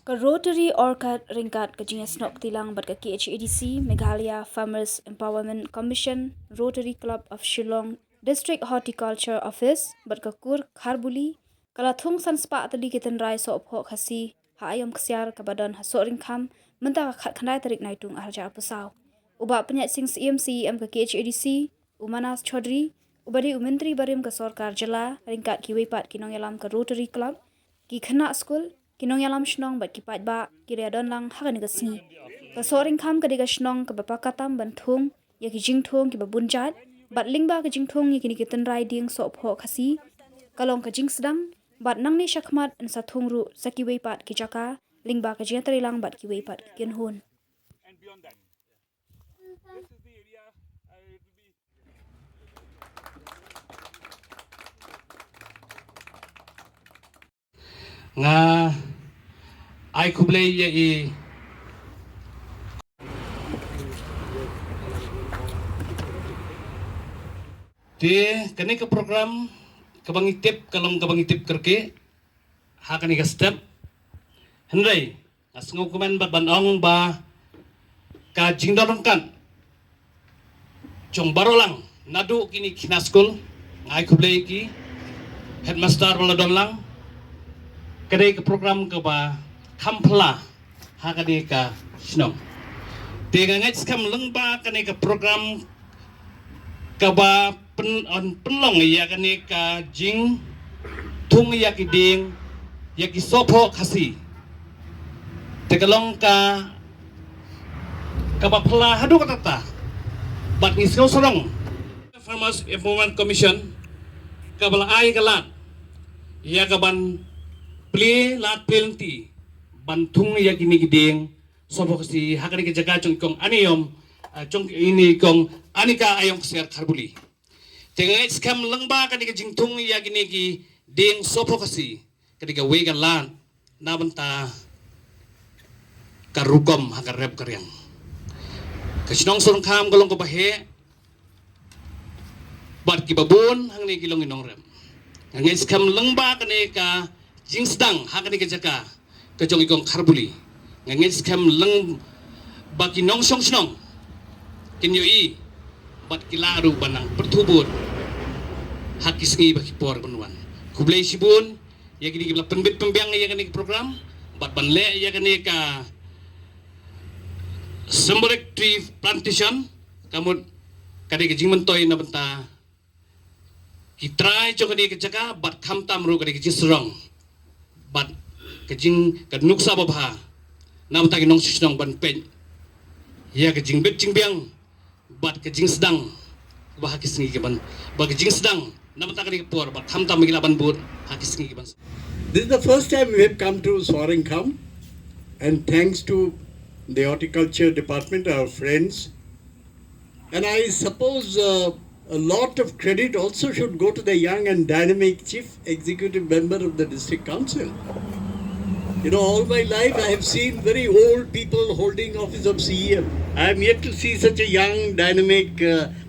Ka Rotary Orchard ringkat ka jingas nok tilang bat ka KHADC Meghalaya Farmers Empowerment Commission Rotary Club of Shillong District Horticulture Office bat ka kur kharbuli kala thung san spa tali kitan rai so opho khasi ha ayom ksyar ka badan ha so ringkham menta ka khat khandai tarik naitung arja apasaw uba penyat sing CMC am ka KHADC Umanas Chaudhry ubari umentri barim ka sarkar jala ringkat ki weipat kinong yalam ka Rotary Club ki khana school kinong yalam shnong bat ki pat ba ki redon lang hagan ga sni ka soring kham ka diga shnong ka bapa katam ban thung ya ki jing thung ki babun jat bat lingba ka jing thung ni ki kitan rai ding so pho khasi kalong ka jing sedang bat nang ni shakmat an sa thung ru saki wei pat ki jaka lingba ka jia tari lang bat ki wei pat ken hun and beyond that. This is the area it will be. Nga ai kublay ya i te kani ka program kabangitip kalong kabangitip kerke ha kani ka step hendai asngo kuman bat banong ba ka jingdon kan jong barolang nadu kini kina school ai kublay ki headmaster wala don lang kadai ke program ke ba kampla ha kadai ka shnong tega ngai skam lengba kadai ke program ke ba pen on penlong ya kadai ka jing tung ya ki ding ya ki sopo khasi tegalong ka ba pla hadu katata bat ni sorong Farmers Empowerment Commission ka bala ai galat ya ka ban play lat penalty bantung ya gini gideng sobo kasi hakani ke jaga chong kong aniyom chong ini kong anika ayong kasiar kharbuli tengai skam langba kani ke jingtung ya gini gi ding sobo kasi kani ke wega lan nabanta karukom hakar rep karyang kasinong surung kam golong ko bahe bat ki babun hang ni gilong inong rem ngai skam langba kani ka jing sedang hakani ke jaka ke jong ikong kharbuli ngengis kem leng baki nong song snong kinyo i bat kilaru banang pertubut hakis ngi baki por benwan kublai sibun ya gini gibla pembit pembiang ya gini program bat banle ya gini ka symbolic tree plantation kamu kade ke jing mentoy na benta kitrai jong ke jaka bat kham tamru kade ke jisrong bat kejing kadnuksa babha nam ta nong sisnong ban pen ya kejing bet jing biang bat kejing sedang bah kisngi ke ban ba kejing sedang nam ta kali por bat tham tam gila ban bur ha kisngi ke ban. This is the first time we have come to Swaringham, and thanks to the horticulture department, our friends, and I suppose a lot of credit also should go to the young and dynamic chief executive member of the district council. You know, all my life I have seen very old people holding office of CEM. I am yet to see such a young, dynamic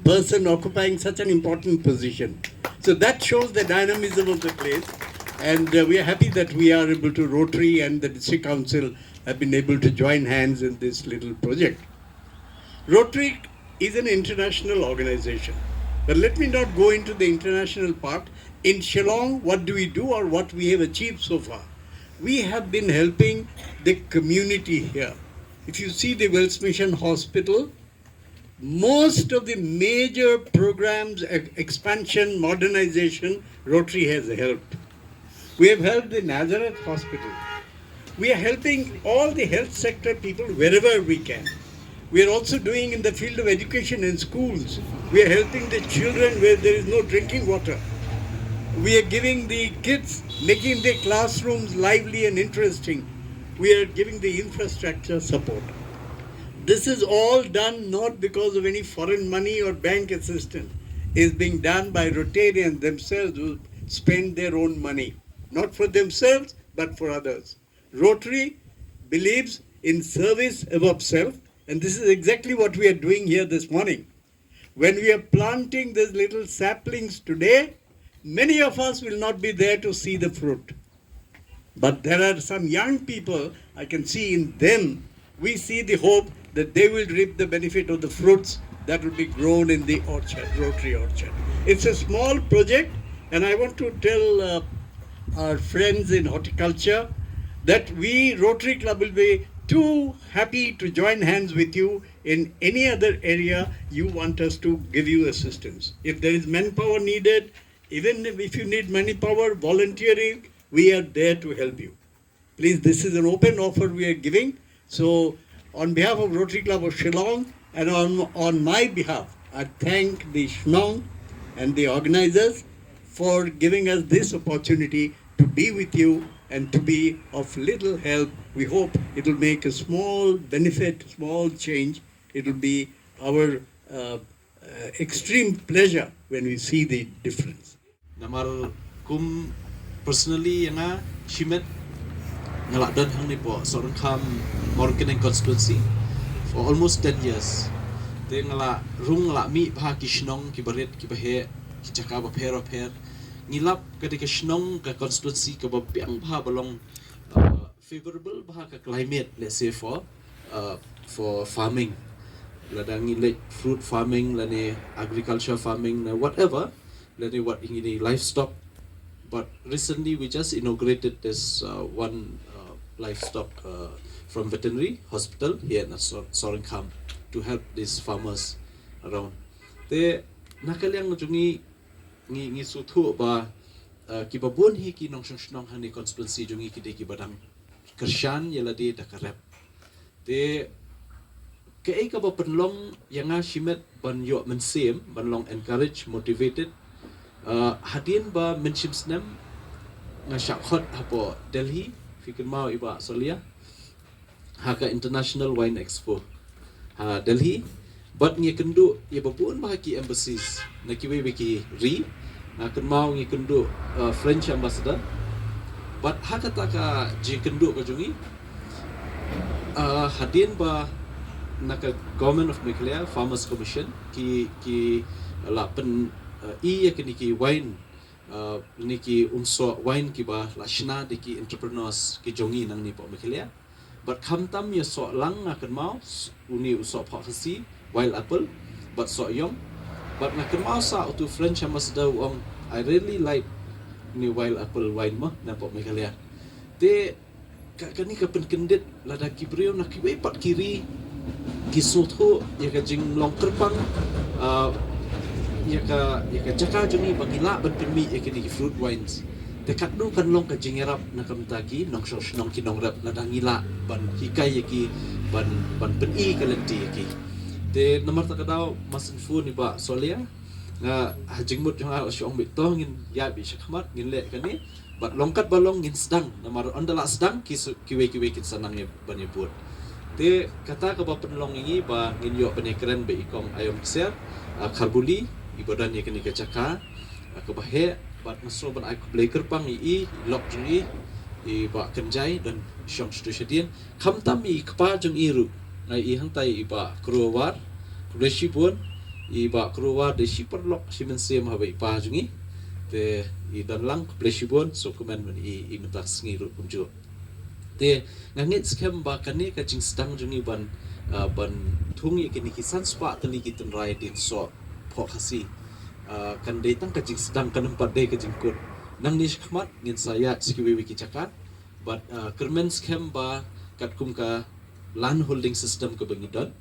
person occupying such an important position. So that shows the dynamism of the place. And we are happy that we are able to, Rotary and the district council have been able to join hands in this little project. Rotary is an international organization. But let me not go into the international part. In Shillong, what do we do or what we have achieved so far? We have been helping the community here. If you see the Wells Mission Hospital, most of the major programs, expansion, modernization, Rotary has helped. We have helped the Nazareth Hospital. We are helping all the health sector people wherever we can. We are also doing in the field of education in schools. We are helping the children where there is no drinking water. We are giving the kids, making their classrooms lively and interesting. We are giving the infrastructure support. This is all done not because of any foreign money or bank assistance. It is being done by Rotarians themselves who spend their own money. Not for themselves, but for others. Rotary believes in service above self. And this is exactly what we are doing here this morning. When we are planting these little saplings today, many of us will not be there to see the fruit. But there are some young people I can see in them, we see the hope that they will reap the benefit of the fruits that will be grown in the orchard, Rotary Orchard. It's a small project, and I want to tell our friends in horticulture that we, Rotary Club, will be too happy to join hands with you in any other area you want us to give you assistance. If there is manpower needed, even if you need manpower, volunteering, we are there to help you. Please, this is an open offer we are giving. So, on behalf of Rotary Club of Shillong and on my behalf, I thank the Shillong and the organizers for giving us this opportunity to be with you and to be of little help. We hope it will make a small benefit, small change. It will be our extreme pleasure when we see the difference. Namar kum personally yang shimet ngalak dan hang ni po sorang kam Morgan constituency for almost 10 years. Te ngalak rung ngalak mi bah kishnong ki baret ki bahe ki caka ba pher ngilap ketika shnong ke constituency ke bapiang bah balong favorable bah ke climate, let's say for farming. Ladang ngilek fruit farming, lane agriculture farming, whatever. Lane what ini livestock. But recently we just inaugurated this one livestock from veterinary hospital here in Sorinkam to help these farmers around. Te nakaliang jungi ngi sutu ba kibabun hi ki nong shnong hani constituency jungi ki de ki badang kershan yala de dakarep. Te kei ka ba penlong yang shimet ban yo mensem ban long encourage motivated hadin ba menshim snem nga shakhot hapo Delhi fikir mau iba solia haka International Wine Expo Delhi but ngi kendu ya babun ba ki embassies na ki we ki ri akan mau ngi kendu French ambassador but haka taka ji kendu ka jungi hadin ba naka government of Meghalaya Farmers Commission ki la pen ya ki wine niki unso wine ki ba lashna de ki entrepreneurs ki jongi nang ni po Meghalaya but khamtam ya so lang akan mau uni uso pa khasi wild apple but so yom but akan mau sa to French ambassador wong I really like ni wild apple wine mo na po Meghalaya te kani ka penkendit lada ki brio na ki we pat kiri ki soto ya ka jing long kerpang ya ka jaka jungi bangila ban pemi ya ki fruit wines dekat du kan long ka jingerap na kamtagi nong shos nong kinong rap na dangila ban hikai ya ki ban peni kalenti ya ki te nomor ta kadaw masin fu ni ba solia nga hajing mut jang syong bit to ngin ya bi shakmat ngin le kani bat longkat balong ngin sedang nomor ondala sedang kiwe kin sanang ya ban ya buat te kata ka ba penlong ini ba ngin yo penekren be ikong ayom ser karbuli ibadan ya kini kecaka ke bahe bat masro ban aku play kerpang i lok jung i ba kenjai dan syong stadian khamtam i kpa jung iru nai i hantai i ba kruwar kuleshi pun i ba kruwar de si perlok si mensem ha bai pa jung te i dan lang kuleshi pun so komen man i mentak ngiru punjo te ngangit skem ba kani ka jing sedang jung i ban thung i kini kisan spa tali kitan rai din so phok khasi kan datang ke jing sedang kan empat day ke jingkut nang ni khmat ngin saya sikiwi wiki cakap but kermen scam ba kat kum ka land holding system ke bangidon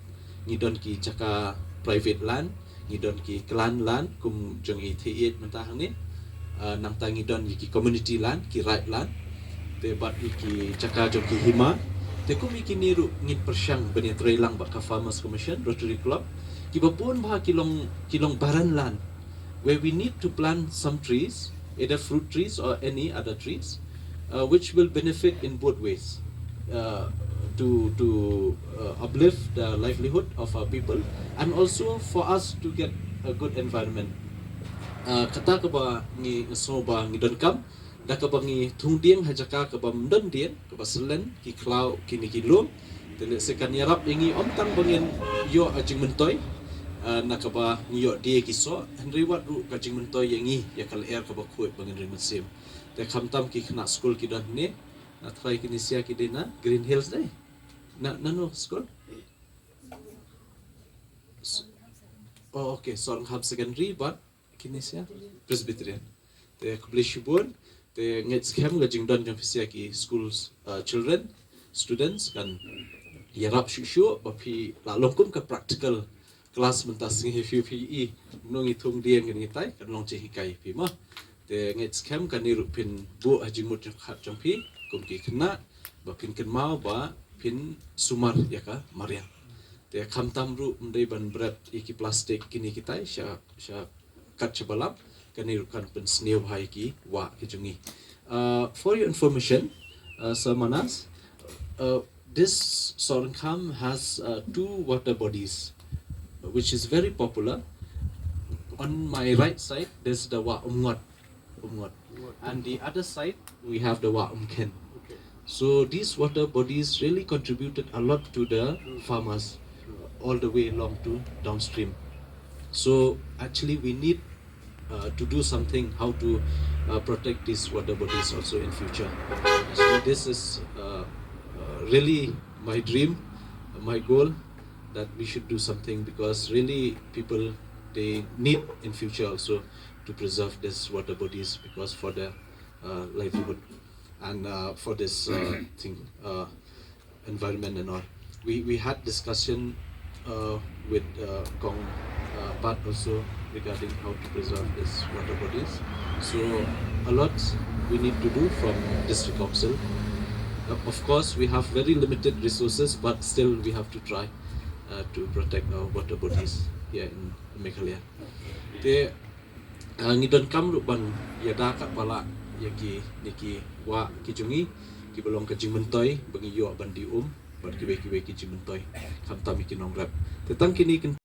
ngidon ki caka private land ngidon ki clan land kum jong i thiet mentah ni nang tangidon ki community land ki right land te bat ki caka jong ki hima te kum ki niru ngin persyang bani trelang ba ka Farmers Commission Rotary Club ki bapun ba kilong baran land where we need to plant some trees, either fruit trees or any other trees, which will benefit in both ways, to uplift the livelihood of our people and also for us to get a good environment. Kata ka ba ni so ba ni don kam da ka ba ni thung dieng ha jaka ka ba mdon dien ka ba selen ki klau ki ni kilom tele sekan yarap ingi om tang bangin yo ajing mentoy nakaba niyo dia kiso henry wat ru kajing mentoy yangi ya kal air ka ba khoi bangin rim sim te khamtam ki khna school ki dan ni na try kinisia kidina Green Hills dai. Nano school? Oh, okay. Sorghum Secondary, but kinisia Presbyterian. Te kublishibun, te ngets kem gajing don jang fisia ki schools children, students kan yarap shushu bapi la longkum ka practical class mentas ngi FUPE nong itung dia ngi tai kan long chehi kai pi ma te ngets kem kan ni rupin bu haji mut khat jampi kum ki kena bapin ken mau ba pin sumar ya ka Maria te kham tam ru mdai ban berat iki plastik kini kitai sha kat chabalap kan ni kan pen snew hai ki wa ki jungi for your information Sir Manas this Sorghum has 2 water bodies, which is very popular. On my right side, there's the Wa Umngot, and the other side we have the Wa Umken. So these water bodies really contributed a lot to the farmers, all the way along to downstream. So actually, we need to do something how to protect these water bodies also in future. So this is really my dream, my goal, that we should do something, because really people, they need in future also to preserve these water bodies, because for their livelihood and for this thing, environment and all. We had discussion with Kong Pat also regarding how to preserve these water bodies. So a lot we need to do from district council. Of course, we have very limited resources, but still we have to try to protect our water bodies here in Meghalaya. Te ngidon kam ruban yada ka pala yaki niki wa kijungi ki belong ka jingmentoy bangi yo ban di ban kiwe ki jingmentoy kam tami kinong rap. Tetang kini